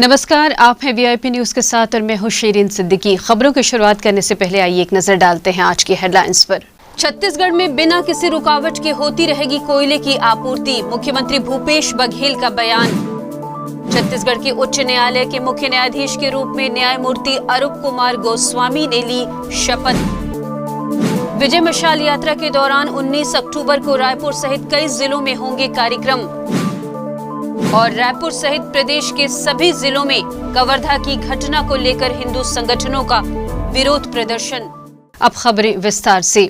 नमस्कार, आप हैं वीआईपी न्यूज के साथ और मैं हूं शीरीन सिद्दीकी। खबरों की शुरुआत करने से पहले आइए एक नजर डालते हैं आज की हेडलाइंस पर। छत्तीसगढ़ में बिना किसी रुकावट के होती रहेगी कोयले की आपूर्ति, मुख्यमंत्री भूपेश बघेल का बयान। छत्तीसगढ़ के उच्च न्यायालय के मुख्य न्यायाधीश के रूप में न्यायमूर्ति अरूप कुमार गोस्वामी ने ली शपथ। विजय मशाल यात्रा के दौरान 19 अक्टूबर को रायपुर सहित कई जिलों में होंगे कार्यक्रम और रायपुर सहित प्रदेश के सभी जिलों में कवर्धा की घटना को लेकर हिंदू संगठनों का विरोध प्रदर्शन। अब खबरें विस्तार से।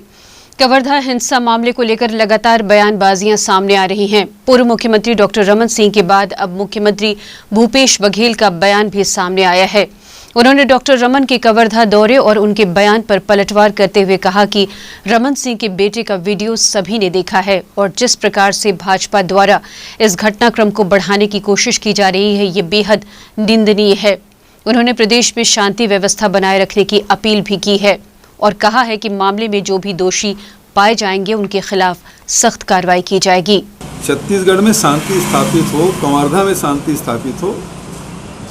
कवर्धा हिंसा मामले को लेकर लगातार बयानबाजियां सामने आ रही हैं। पूर्व मुख्यमंत्री डॉक्टर रमन सिंह के बाद अब मुख्यमंत्री भूपेश बघेल का बयान भी सामने आया है। उन्होंने डॉक्टर रमन के कवर्धा दौरे और उनके बयान पर पलटवार करते हुए कहा कि रमन सिंह के बेटे का वीडियो सभी ने देखा है और जिस प्रकार से भाजपा द्वारा इस घटनाक्रम को बढ़ाने की कोशिश की जा रही है, ये बेहद निंदनीय है। उन्होंने प्रदेश में शांति व्यवस्था बनाए रखने की अपील भी की है और कहा है कि मामले में जो भी दोषी पाए जाएंगे उनके खिलाफ सख्त कार्रवाई की जाएगी। छत्तीसगढ़ में शांति स्थापित हो, कवर्धा में शांति स्थापित हो,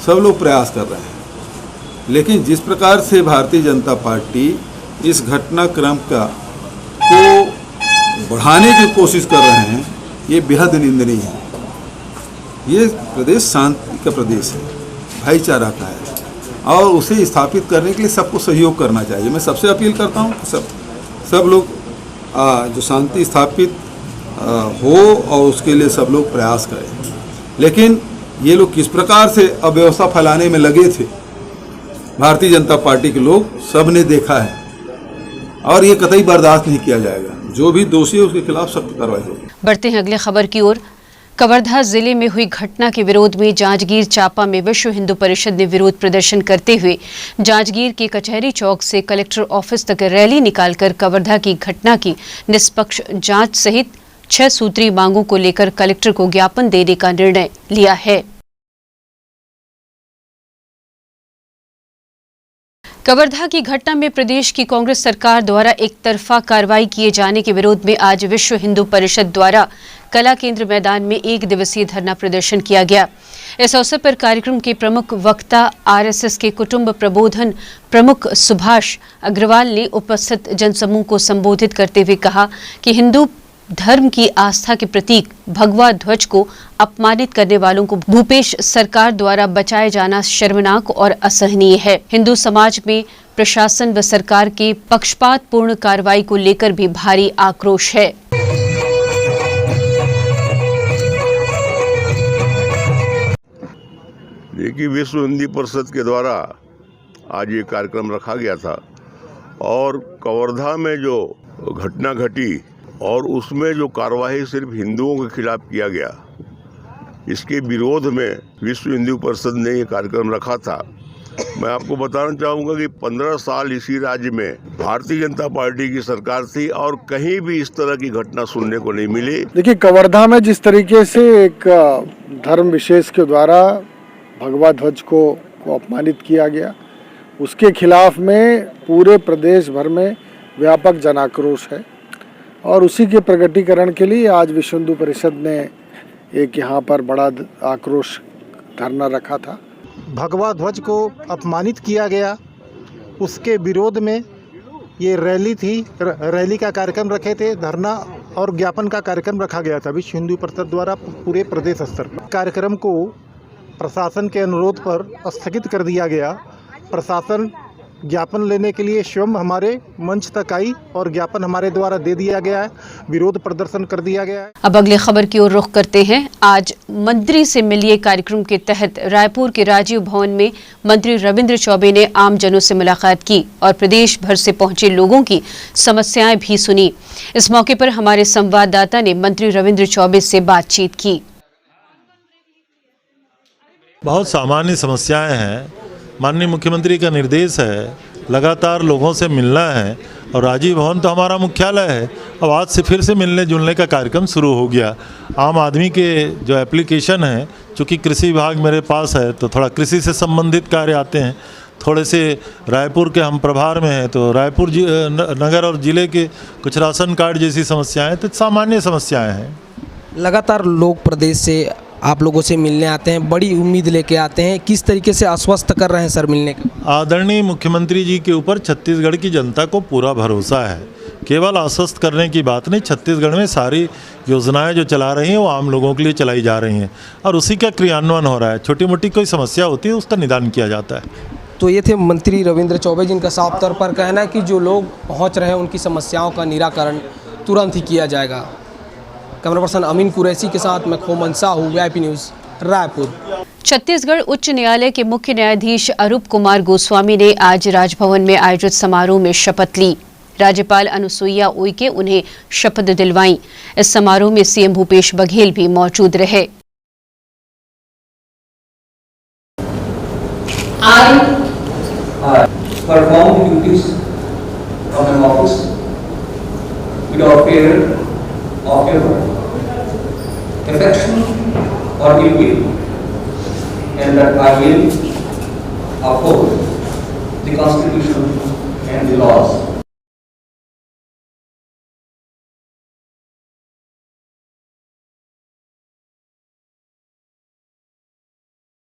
सब लोग प्रयास कर रहे हैं, लेकिन जिस प्रकार से भारतीय जनता पार्टी इस घटनाक्रम को बढ़ाने की कोशिश कर रहे हैं, ये बेहद निंदनीय है। ये प्रदेश शांति का प्रदेश है, भाईचारा का है और उसे स्थापित करने के लिए सबको सहयोग करना चाहिए। मैं सबसे अपील करता हूँ कि सब लोग जो शांति स्थापित हो और उसके लिए सब लोग प्रयास करें। लेकिन ये लोग किस प्रकार से अव्यवस्था फैलाने में लगे थे, भारतीय जनता पार्टी के लोग सब ने देखा है और ये कतई बर्दाश्त नहीं किया जाएगा। जो भी दोषी है उसके खिलाफ सख्त कार्रवाई होगी। बढ़ते हैं अगले खबर की ओर। कवर्धा जिले में हुई घटना के विरोध में जांजगीर चांपा में विश्व हिंदू परिषद ने विरोध प्रदर्शन करते हुए जांजगीर के कचहरी चौक से कलेक्टर ऑफिस तक रैली निकालकर कवर्धा की घटना की निष्पक्ष जांच सहित 6 सूत्री मांगों को लेकर कलेक्टर को ज्ञापन देने का निर्णय लिया है। कवर्धा की घटना में प्रदेश की कांग्रेस सरकार द्वारा एक तरफा कार्रवाई किए जाने के विरोध में आज विश्व हिंदू परिषद द्वारा कला केंद्र मैदान में 1 दिवसीय धरना प्रदर्शन किया गया। इस अवसर पर कार्यक्रम के प्रमुख वक्ता आरएसएस के कुटुंब प्रबोधन प्रमुख सुभाष अग्रवाल ने उपस्थित जनसमूह को संबोधित करते हुए कहा कि हिंदू धर्म की आस्था के प्रतीक भगवा ध्वज को अपमानित करने वालों को भूपेश सरकार द्वारा बचाए जाना शर्मनाक और असहनीय है। हिंदू समाज में प्रशासन व सरकार के पक्षपातपूर्ण कार्रवाई को लेकर भी भारी आक्रोश है। देखिए, विश्व हिंदू परिषद के द्वारा आज ये कार्यक्रम रखा गया था और कवर्धा में जो घटना घटी और उसमें जो कार्रवाई सिर्फ हिंदुओं के खिलाफ किया गया, इसके विरोध में विश्व हिंदू परिषद ने ये कार्यक्रम रखा था। मैं आपको बताना चाहूँगा कि 15 साल इसी राज्य में भारतीय जनता पार्टी की सरकार थी और कहीं भी इस तरह की घटना सुनने को नहीं मिली। देखिए, कवर्धा में जिस तरीके से एक धर्म विशेष के द्वारा भगवा ध्वज को अपमानित किया गया, उसके खिलाफ में पूरे प्रदेश भर में व्यापक जन आक्रोश है और उसी के प्रकटीकरण के लिए आज विश्व हिंदू परिषद ने एक यहाँ पर बड़ा आक्रोश धरना रखा था। भगवा ध्वज को अपमानित किया गया, उसके विरोध में ये रैली थी, रैली का कार्यक्रम रखे थे, धरना और ज्ञापन का कार्यक्रम रखा गया था विश्व हिंदू परिषद द्वारा पूरे प्रदेश स्तर पर। कार्यक्रम को प्रशासन के अनुरोध पर स्थगित कर दिया गया। प्रशासन ज्ञापन लेने के लिए स्वयं हमारे मंच तक आई और ज्ञापन हमारे द्वारा दे दिया गया है, विरोध प्रदर्शन कर दिया गया है। अब अगले खबर की ओर रुख करते हैं। आज मंत्री से मिलिए कार्यक्रम के तहत रायपुर के राजीव भवन में मंत्री रविंद्र चौबे ने आम जनों से मुलाकात की और प्रदेश भर से पहुंचे लोगों की समस्याएं भी सुनी। इस मौके पर हमारे संवाददाता ने मंत्री रविंद्र चौबे से बातचीत की। बहुत सामान्य समस्याएं हैं। माननीय मुख्यमंत्री का निर्देश है, लगातार लोगों से मिलना है और राजीव भवन तो हमारा मुख्यालय है। अब आज से फिर से मिलने जुलने का कार्यक्रम शुरू हो गया। आम आदमी के जो एप्लीकेशन है, चूँकि कृषि विभाग मेरे पास है तो थोड़ा कृषि से संबंधित कार्य आते हैं, थोड़े से रायपुर के हम प्रभार में हैं तो रायपुर नगर और ज़िले के कुछ राशन कार्ड जैसी समस्याएँ, तो सामान्य समस्याएँ हैं। लगातार लोग प्रदेश से आप लोगों से मिलने आते हैं, बड़ी उम्मीद लेके आते हैं, किस तरीके से आश्वस्त कर रहे हैं सर मिलने का? आदरणीय मुख्यमंत्री जी के ऊपर छत्तीसगढ़ की जनता को पूरा भरोसा है। केवल आश्वस्त करने की बात नहीं, छत्तीसगढ़ में सारी योजनाएं जो चला रही हैं वो आम लोगों के लिए चलाई जा रही हैं और उसी का क्रियान्वयन हो रहा है। छोटी मोटी कोई समस्या होती है उसका निदान किया जाता है। तो ये थे मंत्री रविंद्र चौबे, जिनका साफ तौर पर कहना है कि जो लोग पहुंच रहे हैं उनकी समस्याओं का निराकरण तुरंत ही किया जाएगा। कैमरा पर्सन अमीन कुरैशी के साथ मैं खोमन साहू, VIP न्यूज़, रायपुर। छत्तीसगढ़ उच्च न्यायालय के मुख्य न्यायाधीश अरूप कुमार गोस्वामी ने आज राजभवन में आयोजित समारोह में शपथ ली। राज्यपाल अनुसुईया उइके उन्हें शपथ दिलवाई। इस समारोह में CM भूपेश बघेल भी मौजूद रहे। perform the duties of an office without fear of your affection or ill will, and that I will uphold the Constitution and the laws.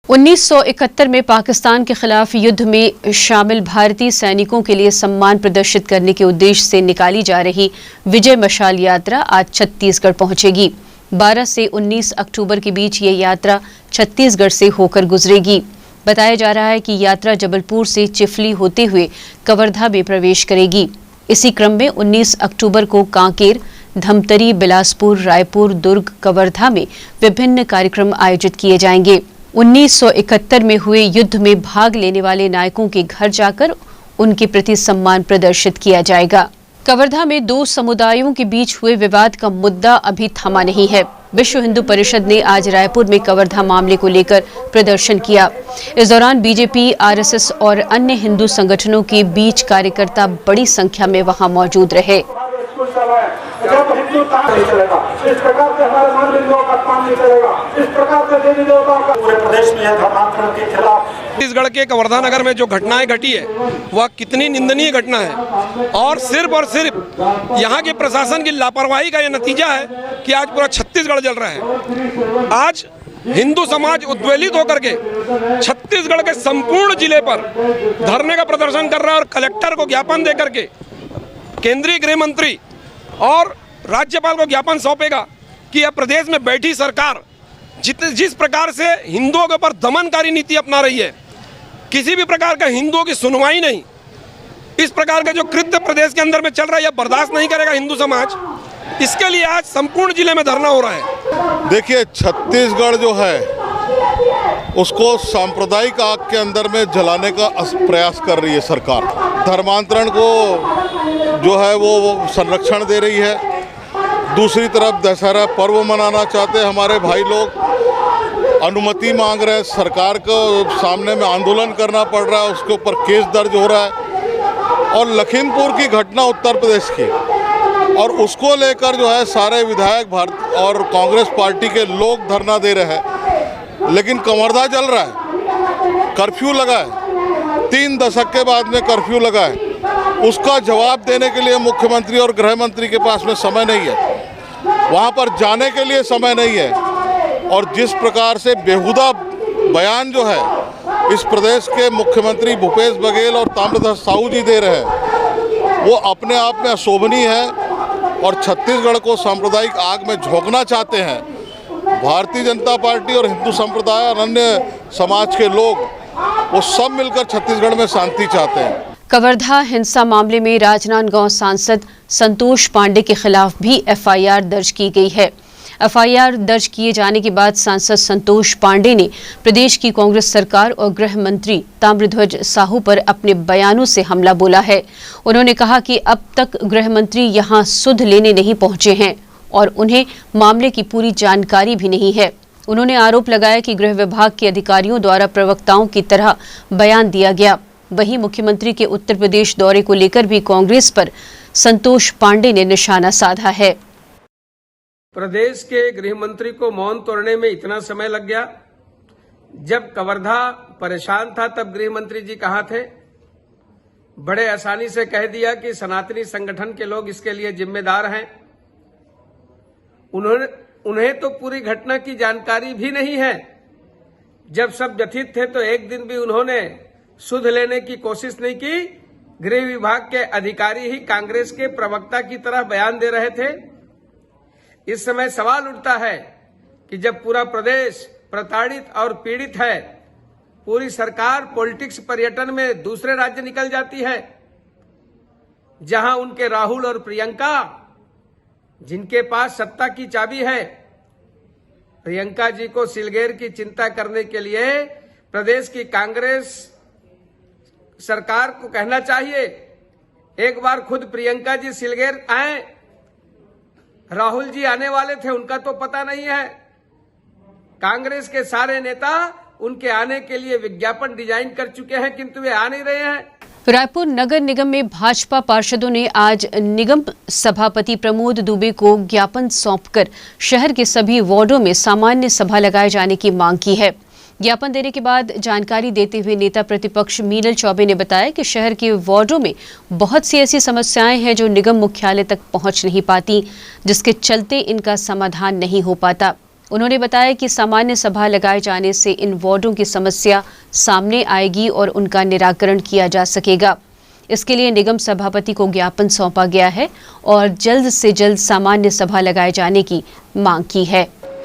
उन्नीस 1971 में पाकिस्तान के खिलाफ युद्ध में शामिल भारतीय सैनिकों के लिए सम्मान प्रदर्शित करने के उद्देश्य से निकाली जा रही विजय मशाल यात्रा आज छत्तीसगढ़ पहुंचेगी। 12 से 19 अक्टूबर के बीच ये यात्रा छत्तीसगढ़ से होकर गुजरेगी। बताया जा रहा है कि यात्रा जबलपुर से चिफली होते हुए कवर्धा में प्रवेश करेगी। इसी क्रम में 19 अक्टूबर को कांकेर, धमतरी, बिलासपुर, रायपुर, दुर्ग, कवर्धा में विभिन्न कार्यक्रम आयोजित किए जाएंगे। 1971 में हुए युद्ध में भाग लेने वाले नायकों के घर जाकर उनके प्रति सम्मान प्रदर्शित किया जाएगा। कवर्धा में दो समुदायों के बीच हुए विवाद का मुद्दा अभी थमा नहीं है। विश्व हिंदू परिषद ने आज रायपुर में कवर्धा मामले को लेकर प्रदर्शन किया। इस दौरान बीजेपी, RSS और अन्य हिंदू संगठनों के बीच कार्यकर्ता बड़ी संख्या में वहां मौजूद रहे। जब हिंदू नहीं चलेगा, इस प्रकार से हमारे मान बिंदुओं का काम नहीं चलेगा, इस प्रकार से देवी देवताओं का पूरे प्रदेश में धर्मांतरण के खिलाफ। छत्तीसगढ़ के कवर्धा नगर में जो घटनाएं घटी है वह कितनी निंदनीय घटना है और सिर्फ यहाँ के प्रशासन की लापरवाही का यह नतीजा है कि आज पूरा छत्तीसगढ़ जल रहा है। आज हिंदू समाज उद्वेलित होकर के छत्तीसगढ़ के संपूर्ण जिले पर धरने का प्रदर्शन कर रहा है और कलेक्टर को ज्ञापन दे करके केंद्रीय गृह मंत्री और राज्यपाल को ज्ञापन सौंपेगा कि यह प्रदेश में बैठी सरकार जिस प्रकार से हिंदुओं के ऊपर दमनकारी नीति अपना रही है, किसी भी प्रकार का हिंदुओं की सुनवाई नहीं, इस प्रकार का जो कृत्य प्रदेश के अंदर में चल रहा है यह बर्दाश्त नहीं करेगा हिंदू समाज। इसके लिए आज संपूर्ण जिले में धरना हो रहा है। देखिए, छत्तीसगढ़ जो है उसको सांप्रदायिक आग के अंदर में जलाने का प्रयास कर रही है सरकार। धर्मांतरण को जो है वो संरक्षण दे रही है। दूसरी तरफ दशहरा पर्व मनाना चाहते हैं हमारे भाई लोग, अनुमति मांग रहे हैं, सरकार को सामने में आंदोलन करना पड़ रहा है, उसके ऊपर केस दर्ज हो रहा है। और लखीमपुर की घटना उत्तर प्रदेश की, और उसको लेकर जो है सारे विधायक भारत और कांग्रेस पार्टी के लोग धरना दे रहे हैं। लेकिन कवर्धा जल रहा है, कर्फ्यू लगा है, 3 दशक के बाद में कर्फ्यू लगा है। उसका जवाब देने के लिए मुख्यमंत्री और गृह मंत्री के पास में समय नहीं है, वहाँ पर जाने के लिए समय नहीं है। और जिस प्रकार से बेहुदा बयान जो है इस प्रदेश के मुख्यमंत्री भूपेश बघेल और ताम्रध्वज साहू जी दे रहे हैं, वो अपने आप में अशोभनीय है और छत्तीसगढ़ को सांप्रदायिक आग में झोंकना चाहते हैं। भारतीय जनता पार्टी और हिंदू संप्रदाय और अन्य समाज के लोग वो सब मिलकर छत्तीसगढ़ में शांति चाहते हैं। कवर्धा हिंसा मामले में राजनांदगांव सांसद संतोष पांडे के खिलाफ भी FIR दर्ज की गई है। FIR दर्ज किए जाने के बाद सांसद संतोष पांडे ने प्रदेश की कांग्रेस सरकार और गृह मंत्री ताम्रध्वज साहू पर अपने बयानों से हमला बोला है। उन्होंने कहा कि अब तक गृह मंत्री यहां सुध लेने नहीं पहुंचे हैं और उन्हें मामले की पूरी जानकारी भी नहीं है। उन्होंने आरोप लगाया कि गृह विभाग के अधिकारियों द्वारा प्रवक्ताओं की तरह बयान दिया गया। वहीं मुख्यमंत्री के उत्तर प्रदेश दौरे को लेकर भी कांग्रेस पर संतोष पांडे ने निशाना साधा है। प्रदेश के गृह मंत्री को मौन तोड़ने में इतना समय लग गया। जब कवर्धा परेशान था तब गृह मंत्री जी कहाँ थे? बड़े आसानी से कह दिया कि सनातनी संगठन के लोग इसके लिए जिम्मेदार हैं। उन्हें तो पूरी घटना की जानकारी भी नहीं है। जब सब व्यथित थे तो एक दिन भी उन्होंने सुध लेने की कोशिश नहीं की। गृह विभाग के अधिकारी ही कांग्रेस के प्रवक्ता की तरह बयान दे रहे थे। इस समय सवाल उठता है कि जब पूरा प्रदेश प्रताड़ित और पीड़ित है, पूरी सरकार पॉलिटिक्स पर्यटन में दूसरे राज्य निकल जाती है, जहां उनके राहुल और प्रियंका, जिनके पास सत्ता की चाबी है, प्रियंका जी को सिलगेर की चिंता करने के लिए प्रदेश की कांग्रेस सरकार को कहना चाहिए, एक बार खुद प्रियंका जी सिलगेर आए। राहुल जी आने वाले थे, उनका तो पता नहीं है। कांग्रेस के सारे नेता उनके आने के लिए विज्ञापन डिजाइन कर चुके हैं, किंतु वे आ नहीं रहे हैं। रायपुर नगर निगम में भाजपा पार्षदों ने आज निगम सभापति प्रमोद दुबे को ज्ञापन सौंपकर शहर के सभी वार्डों में सामान्य सभा लगाए जाने की मांग की है। ज्ञापन देने के बाद जानकारी देते हुए नेता प्रतिपक्ष मीनल चौबे ने बताया कि शहर के वार्डों में बहुत सी ऐसी समस्याएं हैं जो निगम मुख्यालय तक पहुंच नहीं पाती, जिसके चलते इनका समाधान नहीं हो पाता। उन्होंने बताया कि सामान्य सभा लगाए जाने से इन वार्डों की समस्या सामने आएगी और उनका निराकरण किया जा सकेगा। इसके लिए निगम सभापति को ज्ञापन सौंपा गया है और जल्द से जल्द सामान्य सभा लगाए जाने की मांग की है।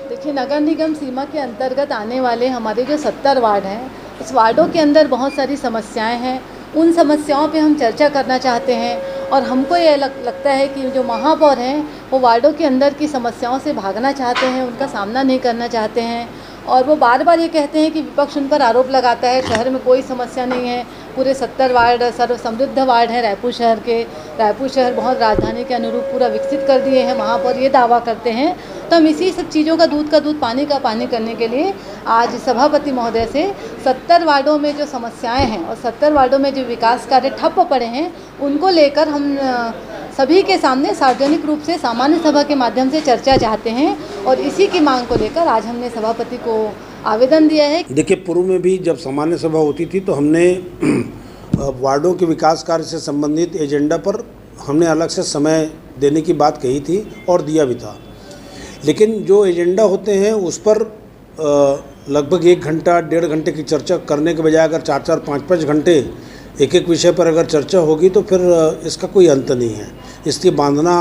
देखिए, नगर निगम सीमा के अंतर्गत आने वाले हमारे जो 70 वार्ड हैं, उस वार्डों के अंदर बहुत सारी समस्याएं हैं। उन समस्याओं पे हम चर्चा करना चाहते हैं और हमको ये लगता है कि जो महापौर हैं वो वार्डों के अंदर की समस्याओं से भागना चाहते हैं, उनका सामना नहीं करना चाहते हैं और वो बार बार ये कहते हैं कि विपक्ष उन पर आरोप लगाता है शहर में कोई समस्या नहीं है। पूरे 70 वार्ड सर्व समृद्ध वार्ड हैं रायपुर शहर के। रायपुर शहर बहुत राजधानी के अनुरूप पूरा विकसित कर दिए हैं, महापौर ये दावा करते हैं। तो हम इसी सब चीज़ों का दूध पानी का पानी करने के लिए आज सभापति महोदय से 70 वार्डों में जो समस्याएं हैं और 70 वार्डों में जो विकास कार्य ठप्प पड़े हैं, उनको लेकर हम सभी के सामने सार्वजनिक रूप से सामान्य सभा के माध्यम से चर्चा चाहते हैं और इसी की मांग को लेकर आज हमने सभापति को आवेदन दिया है। देखिए, पूर्व में भी जब सामान्य सभा होती थी तो हमने वार्डों के विकास कार्य से संबंधित एजेंडा पर हमने अलग से समय देने की बात कही थी और दिया भी था, लेकिन जो एजेंडा होते हैं उस पर लगभग 1 घंटा 1.5 घंटे की चर्चा करने के बजाय अगर 4-4, 5-5 घंटे एक विषय पर अगर चर्चा होगी तो फिर इसका कोई अंत नहीं है। इसलिए बांधना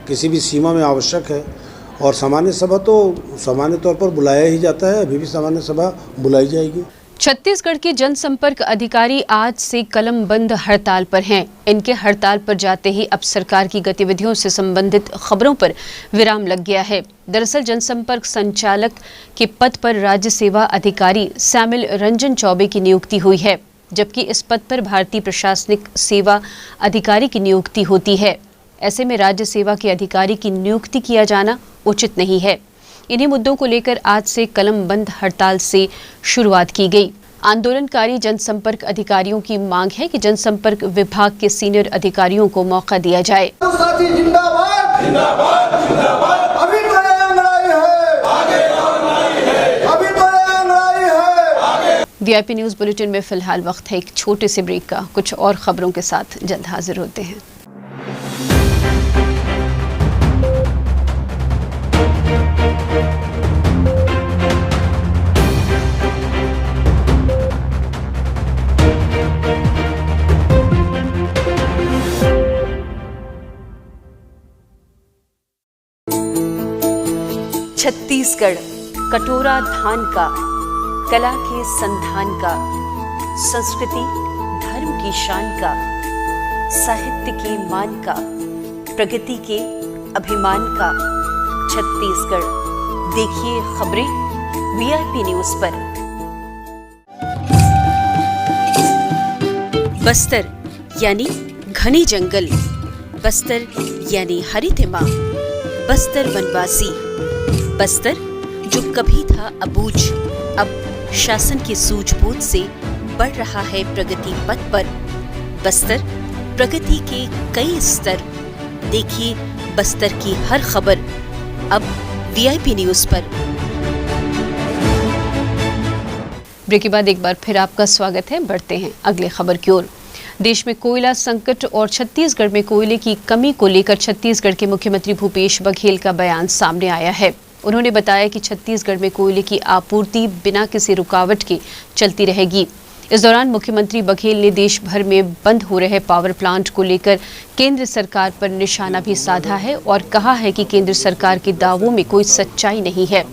किसी भी सीमा में आवश्यक है और सामान्य सभा तो सामान्य तौर पर बुलाया ही जाता है, अभी भी सामान्य सभा बुलाई जाएगी। छत्तीसगढ़ के जनसंपर्क अधिकारी आज से कलमबंद हड़ताल पर हैं। इनके हड़ताल पर जाते ही अब सरकार की गतिविधियों से संबंधित खबरों पर विराम लग गया है। दरअसल जनसंपर्क संचालक के पद पर राज्य सेवा अधिकारी सैमुअल रंजन चौबे की नियुक्ति हुई है, जबकि इस पद पर भारतीय प्रशासनिक सेवा अधिकारी की नियुक्ति होती है। ऐसे में राज्य सेवा के अधिकारी की नियुक्ति किया जाना उचित नहीं है। इन्हीं मुद्दों को लेकर आज से कलमबंद हड़ताल से शुरुआत की गई। आंदोलनकारी जनसंपर्क अधिकारियों की मांग है कि जनसंपर्क विभाग के सीनियर अधिकारियों को मौका दिया जाए। वीआईपी न्यूज़ बुलेटिन में फिलहाल वक्त है एक छोटे से ब्रेक का। कुछ और खबरों के साथ जल्द हाजिर होते हैं। छत्तीसगढ़ कटोरा धान का, कला के संधान का, संस्कृति धर्म की शान का, साहित्य के मान का, प्रगति के अभिमान का छत्तीसगढ़। देखिए खबरें वीआईपी न्यूज़ पर। बस्तर यानी घने जंगल, बस्तर यानी हरितिमा, बस्तर वनवासी, बस्तर जो कभी था अबूझ, अब शासन की सूझबूझ से बढ़ रहा है प्रगति पथ पर। बस्तर प्रगति के कई स्तर। देखिए बस्तर की हर खबर अब वीआईपी न्यूज़ पर। ब्रेक के बाद एक बार फिर आपका स्वागत है। बढ़ते हैं अगले खबर की ओर। देश में कोयला संकट और छत्तीसगढ़ में कोयले की कमी को लेकर छत्तीसगढ़ के मुख्यमंत्री भूपेश बघेल का बयान सामने आया है। उन्होंने बताया कि छत्तीसगढ़ में कोयले की आपूर्ति बिना किसी रुकावट के चलती रहेगी। इस दौरान मुख्यमंत्री बघेल ने देश भर में बंद हो रहे पावर प्लांट को लेकर केंद्र सरकार पर निशाना भी साधा है और कहा है कि केंद्र सरकार के दावों में कोई सच्चाई नहीं है।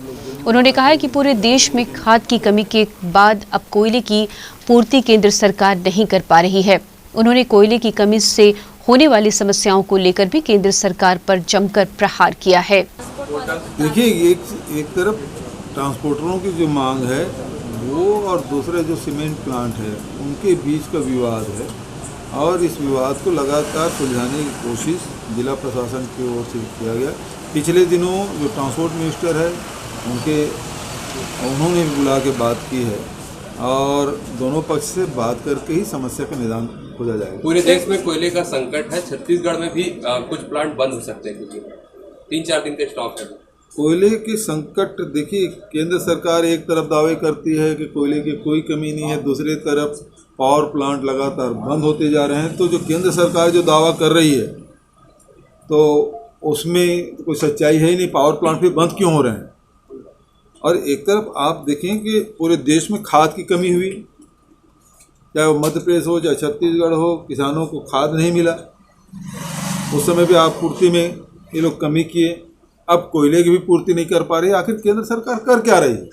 उन्होंने कहा है कि पूरे देश में खाद की कमी के बाद अब कोयले की पूर्ति केंद्र सरकार नहीं कर पा रही है। उन्होंने कोयले की कमी से होने वाली समस्याओं को लेकर भी केंद्र सरकार पर जमकर प्रहार किया है। देखिए, एक तरफ ट्रांसपोर्टरों की जो मांग है वो और दूसरे जो सीमेंट प्लांट है उनके बीच का विवाद है और इस विवाद को लगातार सुलझाने की कोशिश जिला प्रशासन की ओर से किया गया। पिछले दिनों जो ट्रांसपोर्ट मिनिस्टर है उन्होंने बुला के बात की है और दोनों पक्ष से बात करके ही समस्या का निदान खोजा जाएगा। पूरे देश में कोयले का संकट है, छत्तीसगढ़ में भी कुछ प्लांट बंद हो सकते हैं क्योंकि 3-4 दिन के स्टॉक है। कोयले के संकट, देखिए, केंद्र सरकार एक तरफ दावे करती है कि कोयले की कोई कमी नहीं है, दूसरी तरफ पावर प्लांट लगातार बंद होते जा रहे हैं। तो जो केंद्र सरकार जो दावा कर रही है तो उसमें कोई सच्चाई है ही नहीं। पावर प्लांट भी बंद क्यों हो रहे हैं? और एक तरफ आप देखें कि पूरे देश में खाद की कमी हुई, चाहे वो मध्य प्रदेश हो चाहे छत्तीसगढ़ हो, किसानों को खाद नहीं मिला। उस समय भी आपूर्ति में ये लोग कमी किए, अब कोयले की भी पूर्ति नहीं कर पा रही। आखिर केंद्र सरकार कर क्या रही है?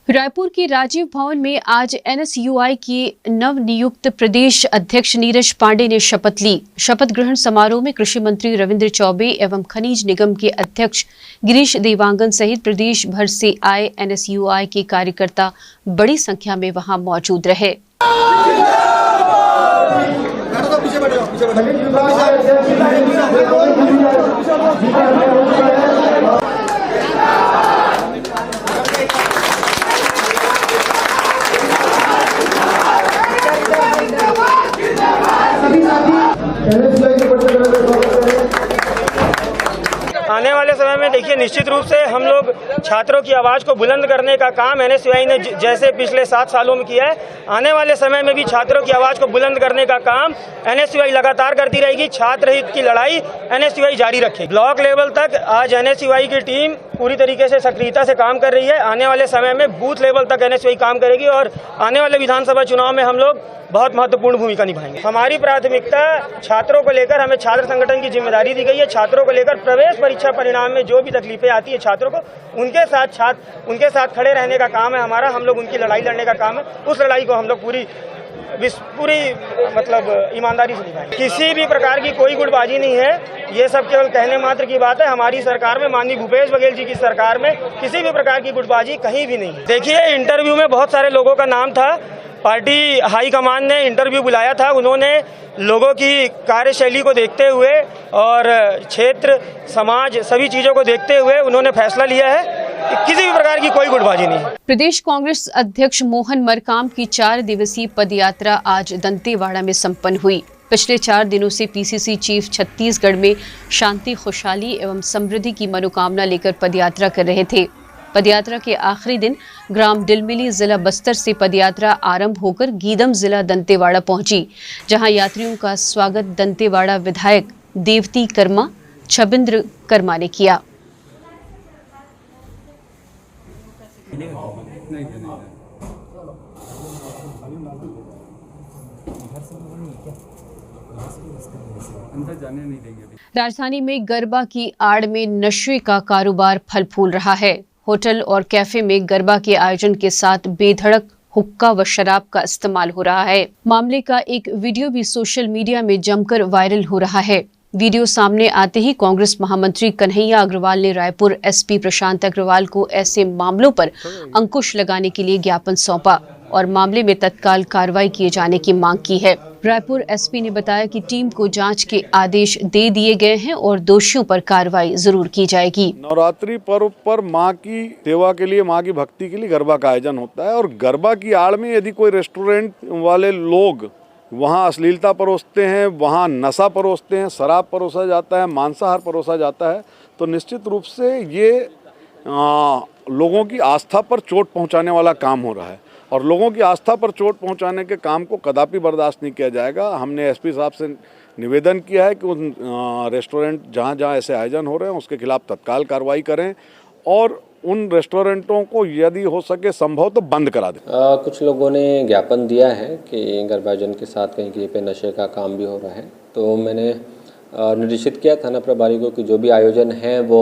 रायपुर के राजीव भवन में आज एनएसयूआई के नवनियुक्त प्रदेश अध्यक्ष नीरज पांडे ने शपथ ली। शपथ ग्रहण समारोह में कृषि मंत्री रविंद्र चौबे एवं खनिज निगम के अध्यक्ष गिरीश देवांगन सहित प्रदेश भर से आए एनएसयूआई के कार्यकर्ता बड़ी संख्या में वहां मौजूद रहे। आने वाले समय में देखिए, निश्चित रूप से हम लोग छात्रों की आवाज़ को बुलंद करने का काम एनएसयूआई ने जैसे पिछले 7 सालों में किया है, आने वाले समय में भी छात्रों की आवाज़ को बुलंद करने का काम एनएसयूआई लगातार करती रहेगी। छात्र हित की लड़ाई एनएसयूआई जारी रखेगी। ब्लॉक लेवल तक आज एनएसयूआई की टीम पूरी तरीके से सक्रियता से काम कर रही है। आने वाले समय में बूथ लेवल तक एनएसयूआई काम करेगी और आने वाले विधानसभा चुनाव में हम लोग बहुत महत्वपूर्ण भूमिका निभाएंगे। हमारी प्राथमिकता छात्रों को लेकर, हमें छात्र संगठन की जिम्मेदारी दी गई है। छात्रों को लेकर प्रवेश परीक्षा परिणाम में जो भी तकलीफें आती है छात्रों को, उनके साथ खड़े रहने का काम है हमारा। हम लोग उनकी लड़ाई लड़ने का काम है। उस लड़ाई को हम लोग पूरी ईमानदारी से निभाएंगे। किसी भी प्रकार की कोई गुटबाजी नहीं है, ये सब केवल कहने मात्र की बात है। हमारी सरकार में, माननीय भूपेश बघेल जी की सरकार में किसी भी प्रकार की गुटबाजी कहीं भी नहीं है। देखिए, इंटरव्यू में बहुत सारे लोगों का नाम था। पार्टी हाईकमान ने इंटरव्यू बुलाया था। उन्होंने लोगों की कार्यशैली को देखते हुए और क्षेत्र, समाज, सभी चीज़ों को देखते हुए उन्होंने फैसला लिया है कि किसी भी प्रकार की कोई गुटबाजी नहीं है। प्रदेश कांग्रेस अध्यक्ष मोहन मरकाम की 4 दिवसीय पदयात्रा आज दंतेवाड़ा में संपन्न हुई। पिछले 4 दिनों से पीसीसी चीफ छत्तीसगढ़ में शांति, खुशहाली एवं समृद्धि की मनोकामना लेकर पदयात्रा कर रहे थे। पदयात्रा के आखिरी दिन ग्राम डिलमिली जिला बस्तर से पदयात्रा आरंभ होकर गीदम जिला दंतेवाड़ा पहुंची, जहां यात्रियों का स्वागत दंतेवाड़ा विधायक देवती कर्मा, छबिंद्र कर्मा ने किया। राजधानी में गरबा की आड़ में नशे का कारोबार फल फूल रहा है। होटल और कैफे में गरबा के आयोजन के साथ बेधड़क हुक्का व शराब का इस्तेमाल हो रहा है। मामले का एक वीडियो भी सोशल मीडिया में जमकर वायरल हो रहा है। वीडियो सामने आते ही कांग्रेस महामंत्री कन्हैया अग्रवाल ने रायपुर एसपी प्रशांत अग्रवाल को ऐसे मामलों पर अंकुश लगाने के लिए ज्ञापन सौंपा और मामले में तत्काल कार्रवाई किए जाने की मांग की है। रायपुर एसपी ने बताया कि टीम को जांच के आदेश दे दिए गए हैं और दोषियों पर कार्रवाई जरूर की जाएगी। नवरात्रि पर्व पर मां की सेवा के लिए, मां की भक्ति के लिए गरबा का आयोजन होता है और गरबा की आड़ में यदि कोई रेस्टोरेंट वाले लोग वहां अश्लीलता परोसते हैं, वहां नशा परोसते हैं, शराब परोसा जाता है, मांसाहार परोसा जाता है, तो निश्चित रूप से ये लोगों की आस्था पर चोट पहुंचाने वाला काम हो रहा है और लोगों की आस्था पर चोट पहुंचाने के काम को कदापि बर्दाश्त नहीं किया जाएगा। हमने एसपी साहब से निवेदन किया है कि उन रेस्टोरेंट जहां ऐसे आयोजन हो रहे हैं उसके खिलाफ तत्काल कार्रवाई करें और उन रेस्टोरेंटों को यदि हो सके संभव तो बंद करा दें। कुछ लोगों ने ज्ञापन दिया है कि गरबा आयोजन के साथ कहीं कहीं पे नशे का काम भी हो रहा है, तो मैंने निर्देशित किया थाना प्रभारी को कि जो भी आयोजन है वो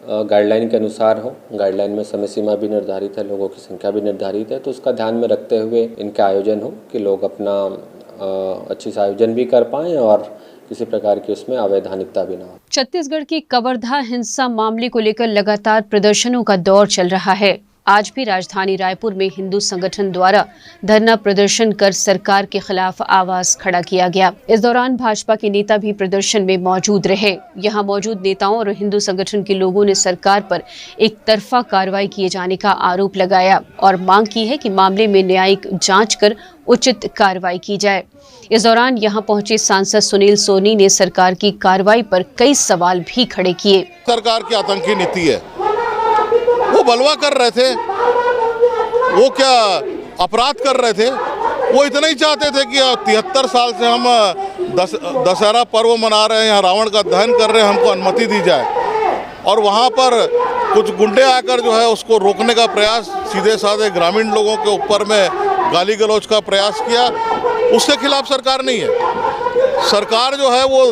गाइडलाइन के अनुसार हो। गाइडलाइन में समय सीमा भी निर्धारित है, लोगों की संख्या भी निर्धारित है, तो उसका ध्यान में रखते हुए इनके आयोजन हो कि लोग अपना अच्छी से आयोजन भी कर पाएँ और किसी प्रकार की उसमें अवैधानिकता भी ना हो। छत्तीसगढ़ की कवर्धा हिंसा मामले को लेकर लगातार प्रदर्शनों का दौर चल रहा है। आज भी राजधानी रायपुर में हिंदू संगठन द्वारा धरना प्रदर्शन कर सरकार के खिलाफ आवाज खड़ा किया गया। इस दौरान भाजपा के नेता भी प्रदर्शन में मौजूद रहे। यहां मौजूद नेताओं और हिंदू संगठन के लोगों ने सरकार पर एक तरफा कार्रवाई किए जाने का आरोप लगाया और मांग की है कि मामले में न्यायिक जांच कर उचित कार्रवाई की जाए। इस दौरान यहां पहुंचे सांसद सुनील सोनी ने सरकार की कार्रवाई पर कई सवाल भी खड़े किए। सरकार की आतंकी नीति है, वो बलवा कर रहे थे, वो क्या अपराध कर रहे थे। वो इतना ही चाहते थे कि 73 साल से हम दशहरा पर्व मना रहे हैं, यहाँ रावण का दहन कर रहे हैं, हमको अनुमति दी जाए। और वहाँ पर कुछ गुंडे आकर जो है उसको रोकने का प्रयास, सीधे साधे ग्रामीण लोगों के ऊपर में गाली गलौज का प्रयास किया। उसके खिलाफ सरकार नहीं है। सरकार जो है वो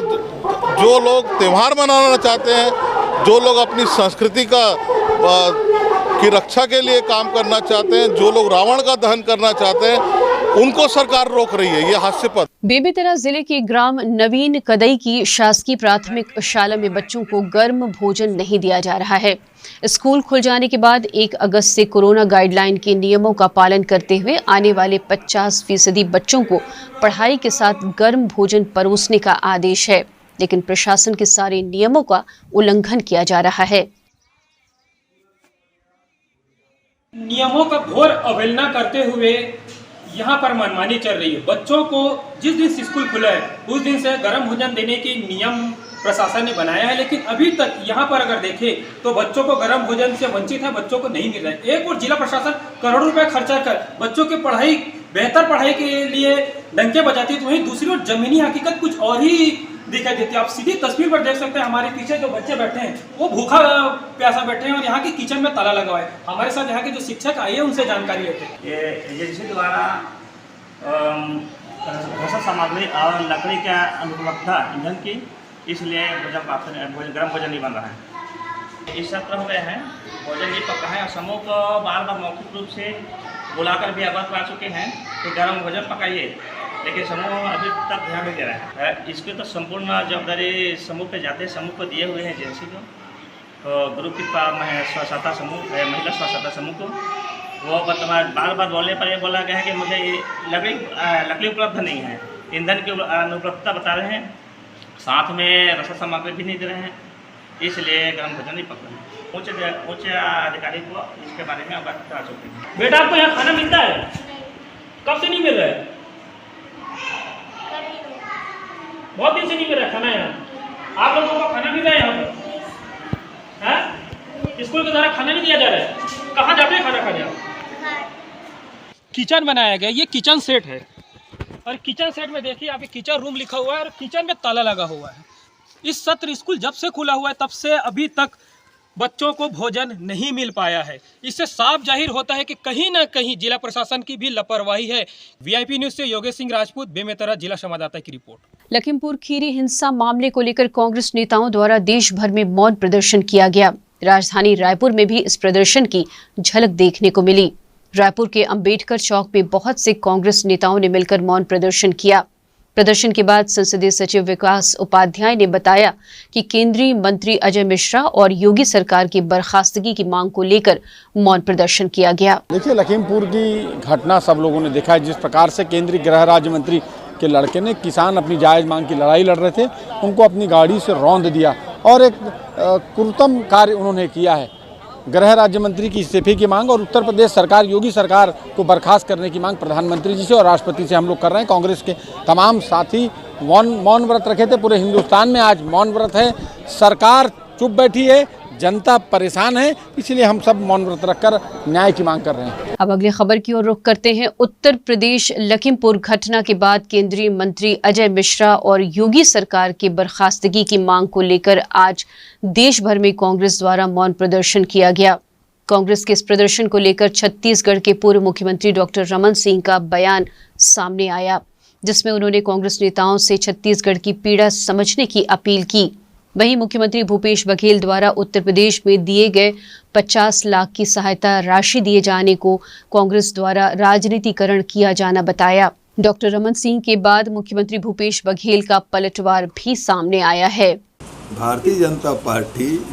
जो लोग त्यौहार मनाना चाहते हैं, जो लोग अपनी संस्कृति की रक्षा के लिए काम करना चाहते हैं, जो लोग रावण का दहन करना चाहते हैं, उनको सरकार रोक रही है। ये हास्यास्पद। बेमेतरा जिले के ग्राम नवीन कदई की शासकीय प्राथमिक शाला में बच्चों को गर्म भोजन नहीं दिया जा रहा है। स्कूल खुल जाने के बाद 1 अगस्त से कोरोना गाइडलाइन के नियमों का पालन करते हुए आने वाले 50% बच्चों को पढ़ाई के साथ गर्म भोजन परोसने का आदेश है, लेकिन प्रशासन के सारे नियमों का उल्लंघन किया जा रहा है। नियमों का घोर अवहेलना करते हुए यहाँ पर मनमानी चल रही है। बच्चों को जिस दिन से स्कूल खुला है उस दिन से गर्म भोजन देने के नियम प्रशासन ने बनाया है, लेकिन अभी तक यहाँ पर अगर देखें तो बच्चों को गर्म भोजन से वंचित है, बच्चों को नहीं मिल रहा है। एक और जिला प्रशासन करोड़ों रुपए खर्चा कर बच्चों की पढ़ाई, बेहतर पढ़ाई के लिए डंके बजाती है, तो वहीं दूसरी ओर जमीनी हकीकत कुछ और ही दिखाई देती है। आप सीधी तस्वीर पर देख सकते हैं, हमारे पीछे जो बच्चे बैठे हैं वो भूखा प्यासा बैठे हैं और यहाँ के किचन में ताला लगा हुआ है। हमारे साथ यहाँ के जो शिक्षक आए हैं उनसे जानकारी लेते हैं। ये एजेंसी द्वारा रसद सामग्री और लकड़ी का अनुपलब्धता ईंधन की, इसलिए गर्म भोजन नहीं बन रहा है। इस सत्र हो गए हैं, भोजन नहीं पका है और समूह को बार बार मौखिक रूप से बुलाकर भी अवगत करा चुके हैं कि गर्म भोजन पकाइए, लेकिन समूह अभी तक ध्यान नहीं दे रहा है। इसकी तो संपूर्ण जवाबदारी समूह पे जाते हैं, समूह को दिए हुए हैं एजेंसी को, तो ग्रुप की स्वच्छता समूह, महिला स्वच्छता समूह को। वो वर्तमान बार बार बोलने पर ये बोला गया है कि मुझे ये लकड़ी उपलब्ध नहीं है, ईंधन की अनुपलब्धता बता रहे हैं, साथ में रसद सामग्री भी नहीं दे रहे हैं, इसलिए गर्म भोजन नहीं पक रहे हैं। उच्च अधिकारी को इसके बारे में अवगत करा चुके हैं। बेटा आपको यहाँ खाना मिलता है? कब से नहीं मिल रहा है? बहुत दिन से नहीं मिल रहा है खाना यहाँ। आप लोगों को खाना मिल रहा है यहाँ पर? स्कूल के द्वारा खाना नहीं दिया जा रहा है। कहाँ जाते हैं खाना खाने आप? किचन बनाया गया, ये किचन सेट है और किचन सेट में देखिए आप किचन रूम लिखा हुआ है और किचन में ताला लगा हुआ है। इस सत्र स्कूल जब से खुला हुआ है तब से अभी तक बच्चों को भोजन नहीं मिल पाया है। इससे साफ जाहिर होता है कि कहीं ना कहीं जिला प्रशासन की भी लापरवाही है। वीआईपी न्यूज़ से योगेश सिंह राजपूत, बेमेतरा जिला संवाददाता की रिपोर्ट। लखीमपुर खीरी हिंसा मामले को लेकर कांग्रेस नेताओं द्वारा देश भर में मौन प्रदर्शन किया गया। राजधानी रायपुर में भी इस प्रदर्शन की झलक देखने को मिली। रायपुर के अंबेडकर चौक में बहुत से कांग्रेस नेताओं ने मिलकर मौन प्रदर्शन किया। प्रदर्शन के बाद संसदीय सचिव विकास उपाध्याय ने बताया कि केंद्रीय मंत्री अजय मिश्रा और योगी सरकार की बर्खास्तगी की मांग को लेकर मौन प्रदर्शन किया गया। देखिए, लखीमपुर की घटना सब लोगों ने देखा है, जिस प्रकार से केंद्रीय गृह राज्य मंत्री के लड़के ने किसान अपनी जायज़ मांग की लड़ाई लड़ रहे थे, उनको अपनी गाड़ी से रौंद दिया और एक क्रूरतम कार्य उन्होंने किया है। गृह राज्य मंत्री की इस्तीफे की मांग और उत्तर प्रदेश सरकार, योगी सरकार को बर्खास्त करने की मांग प्रधानमंत्री जी से और राष्ट्रपति से हम लोग कर रहे हैं। कांग्रेस के तमाम साथी मौन व्रत रखे थे। पूरे हिंदुस्तान में आज मौन व्रत है। सरकार चुप बैठी है, जनता परेशान है, इसलिए हम सब मौन व्रत रखकर न्याय की मांग कर रहे हैं। अब अगली खबर की ओर रुख करते हैं। उत्तर प्रदेश लखीमपुर घटना के बाद केंद्रीय मंत्री अजय मिश्रा और योगी सरकार की बर्खास्तगी की मांग को लेकर आज देश भर में कांग्रेस द्वारा मौन प्रदर्शन किया गया। कांग्रेस के इस प्रदर्शन को लेकर छत्तीसगढ़ के पूर्व मुख्यमंत्री डॉक्टर रमन सिंह का बयान सामने आया, जिसमें उन्होंने कांग्रेस नेताओं से छत्तीसगढ़ की पीड़ा समझने की अपील की। वहीं मुख्यमंत्री भूपेश बघेल द्वारा उत्तर प्रदेश में दिए गए 50 लाख की सहायता राशि दिए जाने को कांग्रेस द्वारा राजनीतिकरण किया जाना बताया। डॉक्टर रमन सिंह के बाद मुख्यमंत्री भूपेश बघेल का पलटवार भी सामने आया है। भारतीय जनता पार्टी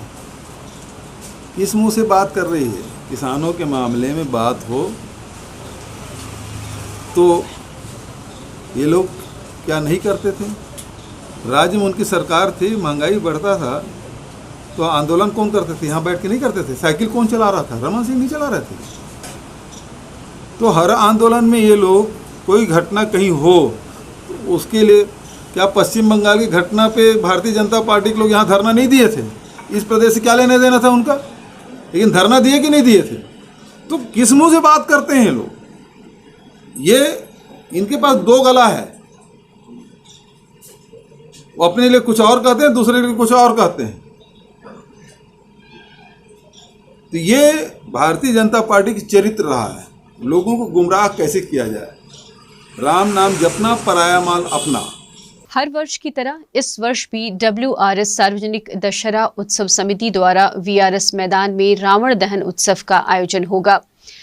किस मुंह से बात कर रही है? किसानों के मामले में बात हो तो ये लोग क्या नहीं करते थे? राज्य में उनकी सरकार थी, महंगाई बढ़ता था तो आंदोलन कौन करते थे? यहाँ बैठ के नहीं करते थे। साइकिल कौन चला रहा था? रमन सिंह नहीं चला रहे थे। तो हर आंदोलन में ये लोग, कोई घटना कहीं हो तो उसके लिए, क्या पश्चिम बंगाल की घटना पे भारतीय जनता पार्टी के लोग यहाँ धरना नहीं दिए थे? इस प्रदेश से क्या लेने देना था उनका? लेकिन धरना दिए कि नहीं दिए थे? तो किस मुंह से बात करते हैं लोग? ये इनके पास दो गला है, वो अपने लिए कुछ और कहते हैं, दूसरे लिए कुछ और कहते हैं। तो ये भारतीय जनता पार्टी की चरित्र रहा है, लोगों को गुमराह कैसे किया जाए। राम नाम जपना, पराया माल अपना। हर वर्ष की तरह इस वर्ष भी WRS सार्वजनिक दशहरा उत्सव समिति द्वारा VRS मैदान में रावण दहन उत्सव का आयोजन होगा।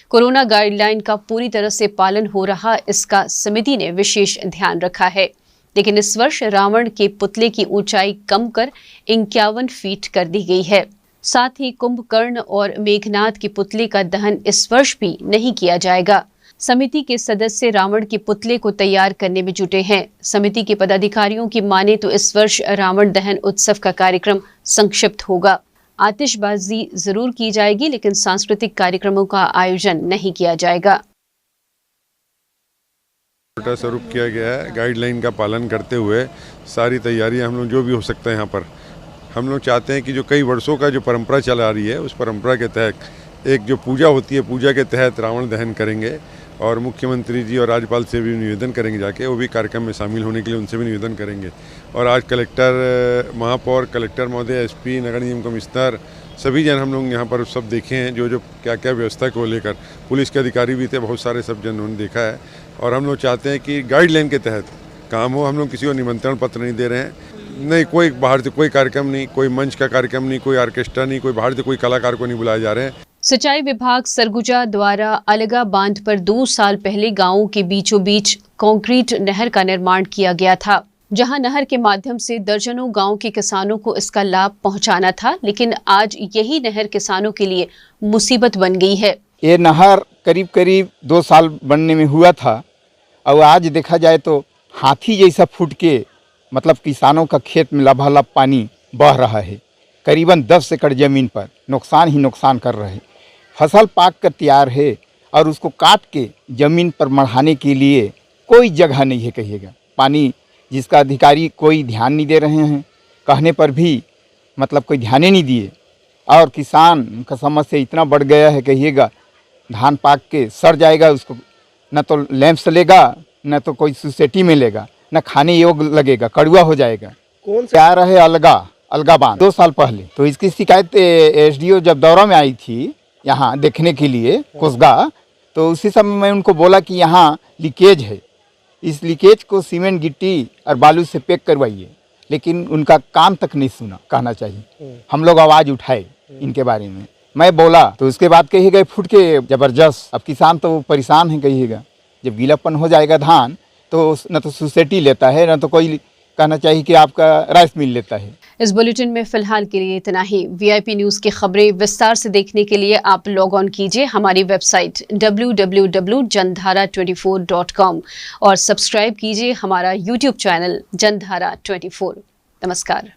कोरोना गाइडलाइन का पूरी तरह से पालन हो रहा, इसका समिति ने विशेष ध्यान रखा है। लेकिन इस वर्ष रावण के पुतले की ऊंचाई कम कर 51 फीट कर दी गई है। साथ ही कुंभकर्ण और मेघनाद के पुतले का दहन इस वर्ष भी नहीं किया जाएगा। समिति के सदस्य रावण के पुतले को तैयार करने में जुटे हैं। समिति के पदाधिकारियों की माने तो इस वर्ष रावण दहन उत्सव का कार्यक्रम संक्षिप्त होगा। आतिशबाजी जरूर की जाएगी, लेकिन सांस्कृतिक कार्यक्रमों का आयोजन नहीं किया जाएगा। स्वरूप किया गया है, गाइडलाइन का पालन करते हुए सारी तैयारियां हम लोग जो भी हो सकता है यहाँ पर हम लोग चाहते हैं कि जो कई वर्षों का जो परंपरा चला आ रही है, उस परंपरा के तहत एक जो पूजा होती है, पूजा के तहत रावण दहन करेंगे और मुख्यमंत्री जी और राज्यपाल से भी निवेदन करेंगे, जाके वो भी कार्यक्रम में शामिल होने के लिए उनसे भी निवेदन करेंगे। और आज कलेक्टर, महापौर, कलेक्टर महोदय, SP, नगर निगम कमिश्नर, सभी जन हम लोग यहाँ पर सब देखे हैं, जो जो क्या क्या व्यवस्था को लेकर, पुलिस के अधिकारी भी थे, बहुत सारे सब जन उन्होंने देखा है। और हम लोग चाहते हैं कि गाइडलाइन के तहत काम हो। हम लोग किसी को निमंत्रण पत्र नहीं दे रहे हैं, नहीं कोई बाहर से कोई कार्यक्रम नहीं, कोई मंच का कार्यक्रम नहीं, कोई ऑर्केस्ट्रा नहीं, कोई बाहर से कोई कलाकार को नहीं बुलाए जा रहे हैं। सिंचाई विभाग सरगुजा द्वारा अलगा बांध पर 2 साल पहले गांवों के बीचों बीच कंक्रीट नहर का निर्माण किया गया था, जहां नहर के माध्यम से दर्जनों गांव के किसानों को इसका लाभ पहुंचाना था। लेकिन आज यही नहर किसानों के लिए मुसीबत बन गई है। ये नहर करीब करीब 2 साल बनने में हुआ था और आज देखा जाए तो हाथी जैसा फूट के मतलब किसानों का खेत में लबालब पानी बह रहा है। करीबन 10 एकड़ ज़मीन पर नुकसान ही नुकसान कर रहे हैं। फसल पाक कर तैयार है और उसको काट के ज़मीन पर मढ़ाने के लिए कोई जगह नहीं है कहिएगा। पानी जिसका अधिकारी कोई ध्यान नहीं दे रहे हैं, कहने पर भी मतलब कोई ध्यान ही नहीं दिए। और किसान का समस्या इतना बढ़ गया है कहिएगा, धान पाक के सड़ जाएगा, उसको न तो लैंप लेगा, न तो कोई सोसाइटी में लेगा, न खाने योग्य लगेगा, कड़वा हो जाएगा। कौन सा आ रहा है? अलगा बांध 2 साल पहले। तो इसकी शिकायत SDO जब दौरा में आई थी यहाँ देखने के लिए कोसगा, तो उसी समय मैं उनको बोला कि यहाँ लीकेज है, इस लीकेज को सीमेंट गिट्टी और बालू से पैक करवाइए। लेकिन उनका काम तक नहीं सुना, कहना चाहिए। हम लोग आवाज़ उठाए इनके बारे में, मैं बोला तो उसके बाद कही गए फूट के जबरदस्त। अब किसान तो परेशान है कहिएगा, जब गीलापन हो जाएगा धान तो न तो सोसाइटी लेता है, न तो कोई कहना चाहिए कि आपका राइस मिल लेता है। इस बुलेटिन में फिलहाल के लिए इतना ही। VIP न्यूज़ की खबरें विस्तार से देखने के लिए आप लॉग ऑन कीजिए हमारी वेबसाइट www.janthara24.com और सब्सक्राइब कीजिए हमारा YouTube चैनल जनधारा 24। नमस्कार।